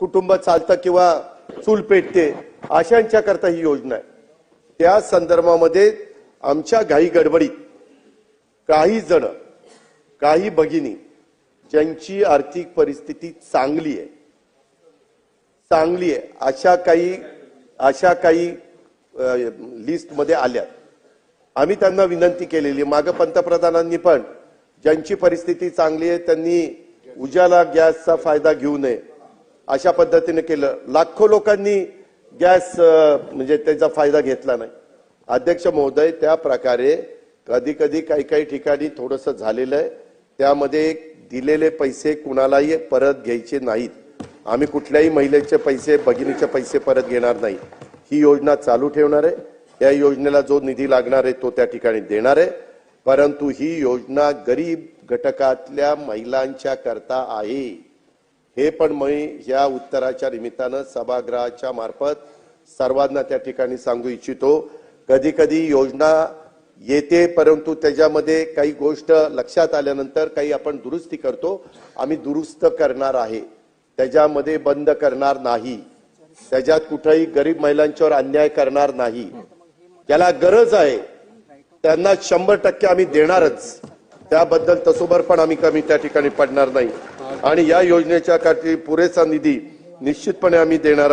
कुटुंब चालतं किंवा चूल पेटते अशांच्या करता ही योजना आहे। त्या संदर्भामध्ये आमच्या घाई गडबडीत काही जण, काही भगिनी ज्यांची आर्थिक परिस्थिती चांगली आहे अशा काही लिस्ट मध्ये आल्या। आम्ही त्यांना विनंती केलेली, मागे पंतप्रधानांनी पण ज्यांची परिस्थिती चांगली आहे त्यांनी उजाला गॅसचा फायदा घेऊ नये अशा पद्धतीने केलं। लाखो लोकांनी गॅस म्हणजे त्याचा फायदा घेतला नाही। अध्यक्ष महोदय, त्या प्रकारे कधी कधी काही ठिकाणी थोडंसं झालेलं आहे। त्यामध्ये दिलेले पैसे कुणालाही परत घ्यायचे नाहीत। आम्ही कुठल्याही महिलेचे पैसे, भगिनीचे पैसे परत घेणार नाही। ही योजना चालू ठेवणार आहे। या योजनेला जो निधी लागणार आहे तो त्या ठिकाणी देणार आहे, परंतु ही योजना गरीब घटकातल्या महिलांच्या करता आहे। हे पण मी या उत्तराच्या निमित्तानं सभागृहाच्या मार्फत सर्वांना त्या ठिकाणी सांगू इच्छितो। कधी कधी योजना येते, परंतु त्याच्यामध्ये काही गोष्ट लक्षात आल्यानंतर काही आपण दुरुस्ती करतो। आम्ही दुरुस्त करणार आहे, त्याच्यामध्ये बंद करणार नाही, त्याच्यात कुठेही गरीब महिलांच्यावर अन्याय करणार नाही। ज्याला गरज आहे त्यांना 100% आम्ही देणारच, त्याबद्दल तसोबर पण आम्ही कमी त्या ठिकाणी पडणार नाही। आणि या योजनेच्या साठी पुरेसा निधी निश्चितपणे आम्ही देणार।